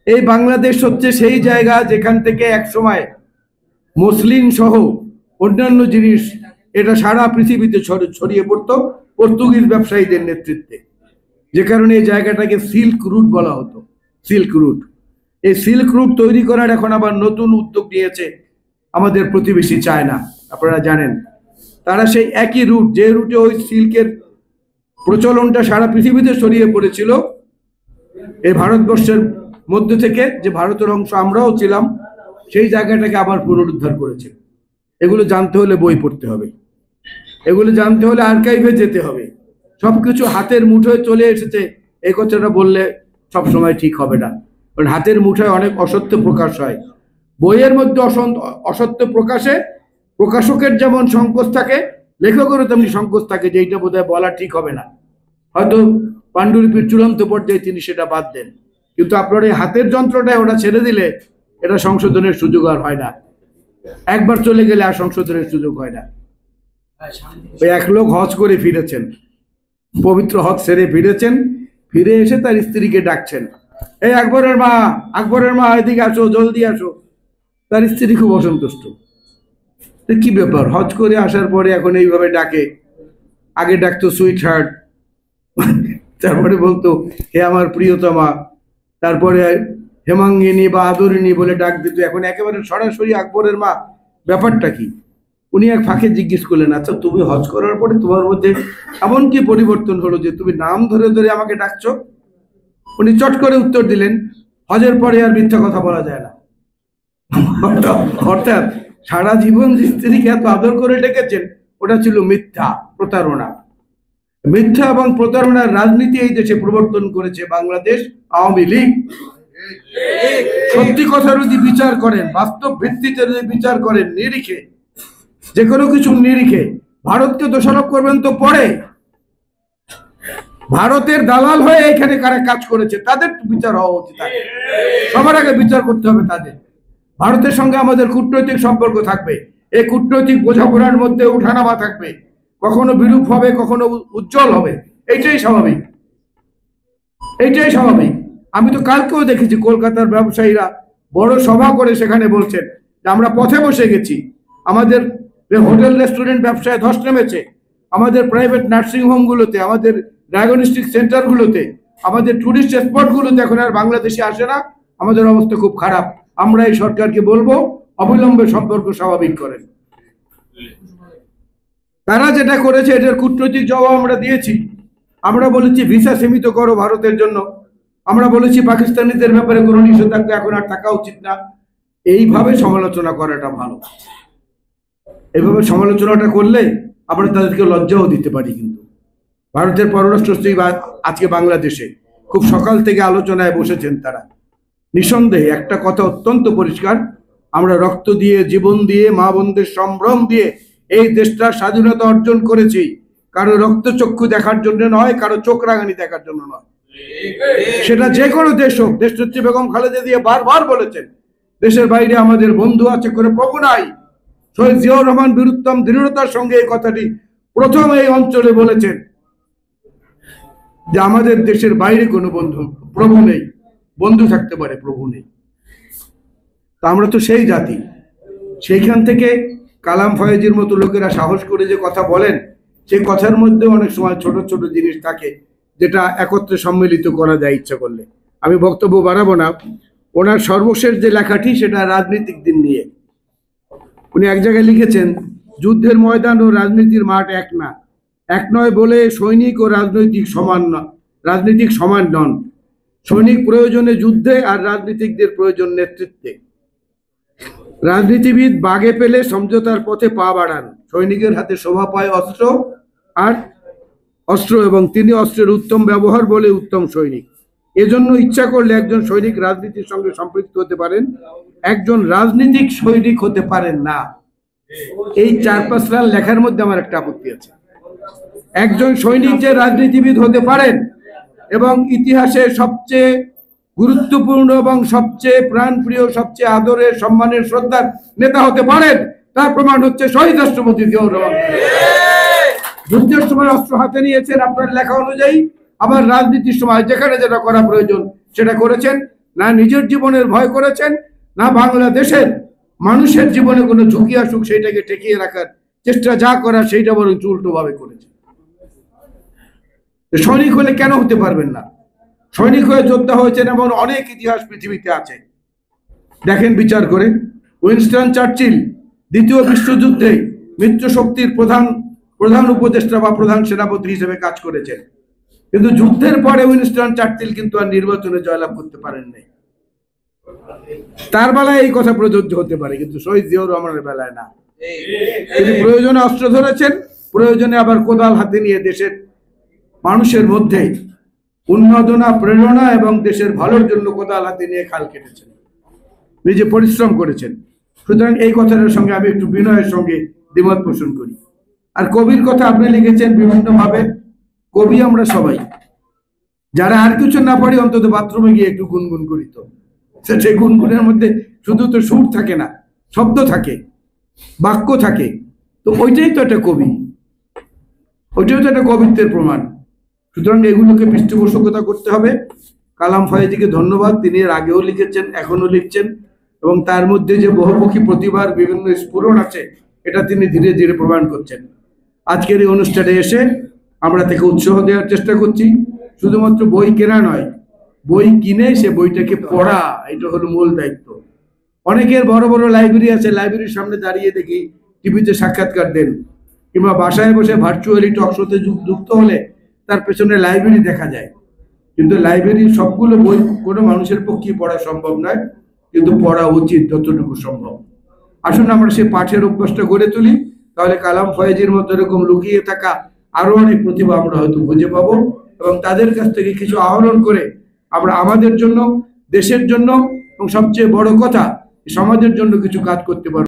এই বাংলাদেশ হচ্ছে সেই জায়গা যেখান থেকে এক সময় মুসলিম সহ অন্যান্য জিনিস এটা সারা পৃথিবীতে ছড়িয়ে পড়তো পর্তুগিজ ব্যবসায়ীদের নেতৃত্বে, যে কারণে এই জায়গাটাকে সিল্ক রুট বলা হতো। সিল্ক রুট, এই সিল্ক রুট তৈরি করার এখন আবার নতুন উদ্যোগ নিয়েছে আমাদের প্রতিবেশী চায়না। আপনারা জানেন তারা সেই একই রুট, যে রুটে ওই সিল্কের প্রচলনটা সারা পৃথিবীতে ছড়িয়ে পড়েছিল, এই ভারতবর্ষের মধ্যে থেকে, যে ভারতের অংশ আমরাও ছিলাম, সেই জায়গাটাকে আবার পুনরুদ্ধার করেছে। এগুলো জানতে হলে বই পড়তে হবে, এগুলো জানতে হলে আর্কাইভে যেতে হবে। সবকিছু হাতের মুঠোয় চলে এসেছে এই কথাটা বললে সবসময় ঠিক হবে না, কারণ হাতের মুঠোয় অনেক অসত্য প্রকাশ হয়। বইয়ের মধ্যে অসত্য প্রকাশে প্রকাশকের যেমন সংকোচ থাকে, লেখকেরও তেমনি সংকোচ থাকে যে এইটা বোধহয় বলা ঠিক হবে না। হয়তো পাণ্ডুলিপির চূড়ান্ত পর্যায়ে তিনি সেটা বাদ দেন, কিন্তু আপনার এই হাতের যন্ত্রটায় ওটা ছেড়ে দিলে এটা সংশোধনের সুযোগ আর হয় না। একবার চলে গেলে আর সংশোধনের সুযোগ হয় না। ওই এক লোক হজ করে ফিরেছেন, পবিত্র হজ সেরে ফিরেছেন, ফিরে এসে তার স্ত্রীকে ডাকছেন, এই আকবরের মা, আকবরের মা, এদিকে আসো, জলদি আসো। তার স্ত্রী খুব অসন্তুষ্ট, কি ব্যাপার, হজ করে আসার পরে এখন এইভাবে ডাকে? আগে ডাকতো সুইট হার্ট, তারপরে বলতো হে আমার প্রিয়তমা, তারপরে হেমাঙ্গিনী বা আদরিণী বলে ডাক দিত, এখন একেবারে সরাসরি আকবরের মা। ব্যাপারটা কি? উনি এক ফাঁকে জিজ্ঞেস করলেন, আচ্ছা তুমি হজ করার পরে তোমার মধ্যে এমন কি পরিবর্তন হলো যে তুমি নাম ধরে ধরে আমাকে ডাকছো? উনি চট করে উত্তর দিলেন, হজের পরে আর মিথ্যা কথা বলা যায় না। অর্থাৎ সারা জীবন যে স্ত্রীকে এত আদর করে ডেকেছেন ওটা ছিল মিথ্যা, প্রতারণা। মিথ্যা এবং প্রতারণার রাজনীতি এই দেশে প্রবর্তন করেছে বাংলাদেশ আওয়ামী লীগ। সত্যি কথা যদি বিচার করেন, বাস্তব ভিত্তিতে যদি বিচার করেন, নিরিখে, যে কোনো কিছুর নিরিখে, ভারতকে দোষারোপ করবেন তো পরে। ভারতের দালাল হয়ে এখানে কারা কাজ করেছে তাদের বিচার হওয়া উচিত, সবার আগে বিচার করতে হবে তাদের। ভারতের সঙ্গে আমাদের কূটনৈতিক সম্পর্ক থাকবে, এই কূটনৈতিক বোঝাপড়ার মধ্যে উঠানামা থাকবে, কখনো বিরূপ হবে, কখনো উজ্জ্বল হবে, এইটাই স্বাভাবিক, এইটাই স্বাভাবিক। আমি তো কালকেও দেখেছি কলকাতার ব্যবসায়ীরা বড় সভা করে সেখানে বলছেন যে আমরা পথে বসে গেছি, আমাদের হোটেল রেস্টুরেন্ট ব্যবসায় ধস নেমেছে, আমাদের প্রাইভেট নার্সিং হোমগুলোতে, আমাদের ডায়াগনস্টিক সেন্টারগুলোতে, আমাদের টুরিস্ট স্পটগুলোতে এখন আর বাংলাদেশে আসে না, আমাদের অবস্থা খুব খারাপ। আমরা এই সরকারকে বলবো অবিলম্বে সম্পর্ক স্বাভাবিক করেন। তারা যেটা করেছে এটার কূটনৈতিক জবাব আমরা দিয়েছি। আমরা বলেছি ভিসা সীমিত করো ভারতের জন্য, আমরা বলেছি পাকিস্তানিদের ব্যাপারে কোনো নিষেধাজ্ঞা এখন আর থাকা উচিত না। এইভাবে সমালোচনা করাটা ভালো, এইভাবে সমালোচনাটা করলে আমরা তাদেরকে লজ্জাও দিতে পারি। কিন্তু ভারতের পররাষ্ট্র সচিব আজকে বাংলাদেশে খুব সকাল থেকে আলোচনায় বসেছেন। তারা নিঃসন্দেহে একটা কথা অত্যন্ত পরিষ্কার, আমরা রক্ত দিয়ে, জীবন দিয়ে, মা বোনদের সম্ভ্রম দিয়ে এই দেশটার স্বাধীনতা অর্জন করেছি, কারো রক্তচক্ষু দেখার জন্য নয়, কারো চোখ রাঙানি দেখার জন্য নয়। সেটা যে কোনো দেশ হোক। দেশনেত্রী বেগম খালেদা জিয়া বারবার বলেছেন দেশের বাইরে আমাদের বন্ধু আছে, করে প্রভু নাই। শহীদ জিয়াউর রহমান বীরুত্তম দৃঢ়তার সঙ্গে এই কথাটি প্রথম এই অঞ্চলে বলেছেন যে আমাদের দেশের বাইরে কোনো বন্ধু, প্রভু নেই। বন্ধু থাকতে পারে, প্রভু নেই। তা আমরা তো সেই জাতি। সেইখান থেকে কালাম ফয়েজির মতো লোকেরা সাহস করে যে কথা বলেন, সেই কথার মধ্যে অনেক সময় ছোট ছোট জিনিস থাকে যেটা একত্রে সম্মিলিত করা যায় ইচ্ছা করলে। আমি বক্তব্য বাড়াবো না। ওনার সর্বশেষ যে লেখাটি সেটা রাজনৈতিক দিন নিয়ে। উনি এক জায়গায় লিখেছেন, যুদ্ধের ময়দান ও রাজনীতির মাঠ এক না, এক নয় বলে সৈনিক ও রাজনৈতিক সমান নন। সৈনিক প্রয়োজনে যুদ্ধে, আর রাজনীতিকদের প্রয়োজন নেতৃত্বে। রাজনীতিবিদ বাগে পেলে সমঝোতার পথে পা বাড়ান, সৈনিকের হাতে শোভা পায় অস্ত্র এবং তিনি অস্ত্রের উত্তম ব্যবহার বলে উত্তম সৈনিক। এজন্য ইচ্ছা করলে একজন সৈনিক রাজনীতির সঙ্গে সম্পৃক্ত হতে পারেন, একজন রাজনীতিক সৈনিক হতে পারেন না। এই 4-5 লাইন লেখার মধ্যে আমার একটা আপত্তি আছে। একজন সৈনিক যে রাজনীতিবিদ হতে পারেন এবং ইতিহাসের সবচেয়ে গুরুত্বপূর্ণ এবং সবচেয়ে প্রাণপ্রিয়, সবচেয়ে আদরের, সম্মানের, শ্রদ্ধার নেতা হতে পারেন, তার প্রমাণ হচ্ছে শহীদ রাষ্ট্রপতি জিয়াউর রহমান। যুদ্ধের সময় অস্ত্র হাতে নিয়েছেন আপনার লেখা অনুযায়ী, আবার রাজনীতির সময় যেখানে যেটা করা প্রয়োজন সেটা করেছেন। না নিজের জীবনের ভয় করেছেন, না বাংলাদেশের মানুষের জীবনে কোনো ঝুঁকি আসুক সেইটাকে ঠেকিয়ে রাখার চেষ্টা যা করার সেইটা বরং উল্টো ভাবে করেছে। সৈনিক হলে কেন হতে পারবেন না? সৈনিক হয়ে যোদ্ধা হয়েছেন এমন অনেক ইতিহাস পৃথিবীতে আছে। দেখেন বিচার করে, উইনস্টন চার্চিল দ্বিতীয় বিশ্বযুদ্ধে মিত্র শক্তির প্রধান উপদেষ্টা বা প্রধান সেনাপতি হিসেবে কাজ করেছেন, কিন্তু যুদ্ধের পরে উইনস্টন চার্চিল কিন্তু আর নির্বাচনে জয়লাভ করতে পারেন নাই। তার বেলায় এই কথা প্রযোজ্য হতে পারে, কিন্তু শহীদ জিয়াউর রহমানের বেলায় না। তিনি প্রয়োজনে অস্ত্র ধরেছেন, প্রয়োজনে আবার কোদাল হাতে নিয়ে দেশের মানুষের মধ্যে উন্মাদনা, প্রেরণা এবং দেশের ভালোর জন্য কোদাল হাতে নিয়ে খাল কেটেছেন, নিজে পরিশ্রম করেছেন। সুতরাং এই কথাটার সঙ্গে আমি একটু বিনয়ের সঙ্গে দ্বিমত পোষণ করি। আর কবির কথা আপনি লিখেছেন বিভিন্ন ভাবে। কবি আমরা সবাই, যারা আর কিছু না পারি অন্তত বাথরুমে গিয়ে একটু গুনগুন করি। তো সেই গুনগুনের মধ্যে শুধু তো সুর থাকে না, শব্দ থাকে, বাক্য থাকে। তো ওইটাই তো একটা কবি, ওইটাই তো একটা কবিত্বের প্রমাণ। সুতরাং এগুলোকে পৃষ্ঠপোষকতা করতে হবে। কালাম ফয়েজিকে ধন্যবাদ, তিনি এর আগেও লিখেছেন, এখনো লিখছেন, এবং তার মধ্যে যে বহুমুখী প্রতিভার বিভিন্ন স্ফুরণ আছে এটা তিনি ধীরে ধীরে প্রমাণ করছেন। আজকের এই অনুষ্ঠানে এসে আমরা তাকে উৎসাহ দেওয়ার চেষ্টা করছি। শুধুমাত্র বই কেনা নয়, বই কিনে সে বইটাকে পড়া, এটা হলো মূল দায়িত্ব। অনেকের বড় বড় লাইব্রেরি আছে, লাইব্রেরির সামনে দাঁড়িয়ে দেখি টিভিতে সাক্ষাৎকার দেন, কিংবা বাসায় বসে ভার্চুয়ালি টকশোতে যুক্ত হলে তার পেছনে লাইব্রেরি দেখা যায়। কিন্তু লাইব্রেরির সবগুলো বই কোনো মানুষের পক্ষে পড়া সম্ভব নয়, কিন্তু পড়া উচিত যতটুকু সম্ভব। আসুন আমরা সেই পাঠের অভ্যাসটা গড়ে তুলি, তাহলে কালাম ফয়েজির মতো এরকম লুকিয়ে থাকা আরো অনেক প্রতিভা আমরা হয়তো খুঁজে পাবো, এবং তাদের কাছ থেকে কিছু আহরণ করে আমরা আমাদের জন্য, দেশের জন্য, এবং সবচেয়ে বড় কথা সমাজের জন্য কিছু কাজ করতে পারবো।